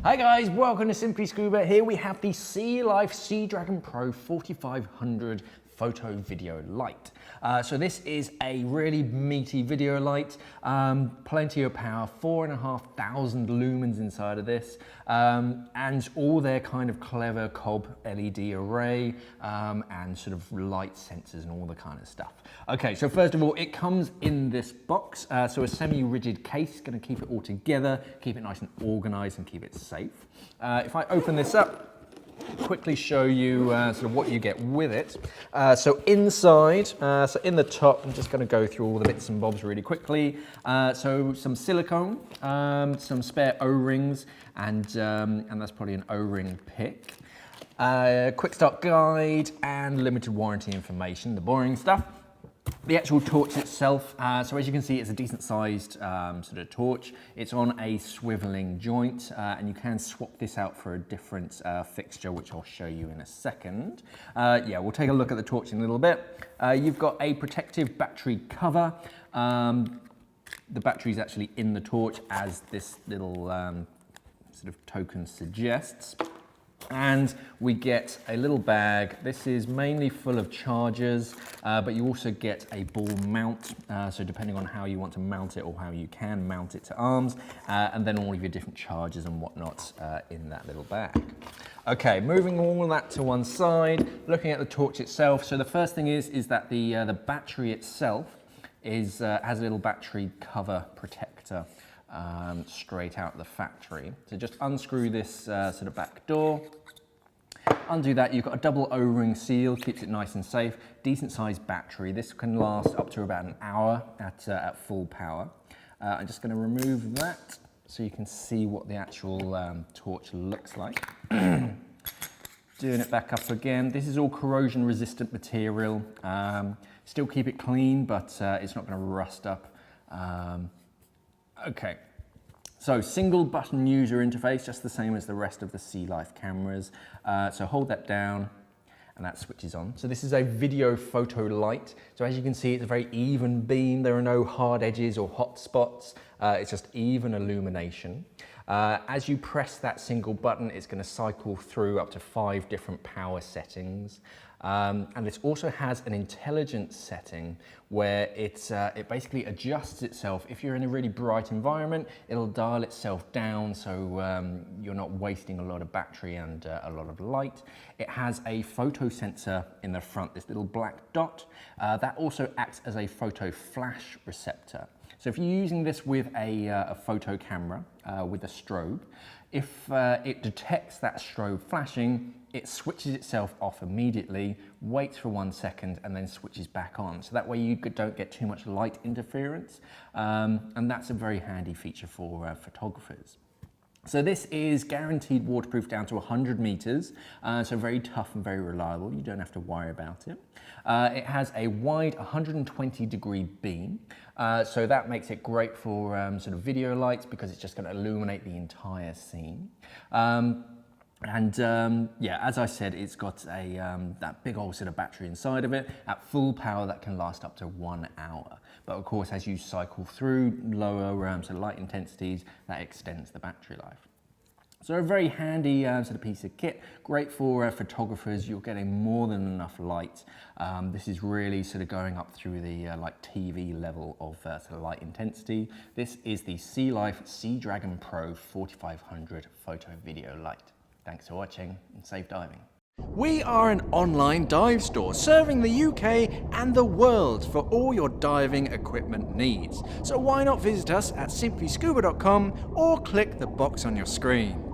Hi guys, welcome to Simply Scuba. Here we have the SeaLife Sea Dragon Pro 4500 photo video light. So this is a really meaty video light, plenty of power, 4,500 lumens inside of this, and all their kind of clever COB LED array, and sort of light sensors and all the kind of stuff. Okay, so first of all, it comes in this box, so a semi-rigid case, going to keep it all together, keep it nice and organized and keep it safe. If I open this up, quickly show you sort of what you get with it. So inside, so in the top, I'm just going to go through all the bits and bobs really quickly. So some silicone, some spare O-rings, and that's probably an O-ring pick. Quick start guide and limited warranty information, the boring stuff. The actual torch itself, so as you can see, it's a decent sized sort of torch. It's on a swiveling joint, and you can swap this out for a different fixture, which I'll show you in a second. Yeah, we'll take a look at the torch in a little bit. You've got a protective battery cover. The battery is actually in the torch, as this little sort of token suggests. And we get a little bag. This is mainly full of chargers, but you also get a ball mount. So depending on how you want to mount it or how you can mount it to arms, and then all of your different chargers and whatnot in that little bag. Okay, moving all of that to one side, looking at the torch itself. So the first thing is that the battery itself has a little battery cover protector. Straight out of the factory. So just unscrew this sort of back door, undo that. You've got a double O-ring seal, keeps it nice and safe, decent sized battery. This can last up to about an hour at full power. I'm just going to remove that so you can see what the actual torch looks like. Doing it back up again. This is all corrosion resistant material. Still keep it clean, but it's not going to rust up. Okay, so single button user interface, just the same as the rest of the SeaLife cameras. So hold that down and that switches on. So this is a video photo light. So as you can see, it's a very even beam. There are no hard edges or hot spots. It's just even illumination. As you press that single button, it's going to cycle through up to 5 different power settings. And it also has an intelligence setting where it basically adjusts itself. If you're in a really bright environment, it'll dial itself down so you're not wasting a lot of battery and a lot of light. It has a photo sensor in the front, this little black dot. That also acts as a photo flash receptor. So if you're using this with a photo camera with a strobe, if it detects that strobe flashing, it switches itself off immediately, waits for 1 second, and then switches back on. So that way you don't get too much light interference, and that's a very handy feature for photographers. So this is guaranteed waterproof down to 100 meters, so very tough and very reliable. You don't have to worry about it. It has a wide 120-degree beam, so that makes it great for sort of video lights because it's just going to illuminate the entire scene. Yeah, as I said, it's got that big old sort of battery inside of it. At full power, that can last up to 1 hour. But of course, as you cycle through lower sort of light intensities, that extends the battery life. So a very handy sort of piece of kit, great for photographers. You're getting more than enough light. This is really sort of going up through the like TV level of sort of light intensity. This is the SeaLife Sea Dragon Pro 4500 photo video light. Thanks for watching and safe diving. We are an online dive store serving the UK and the world for all your diving equipment needs. So why not visit us at simplyscuba.com or click the box on your screen.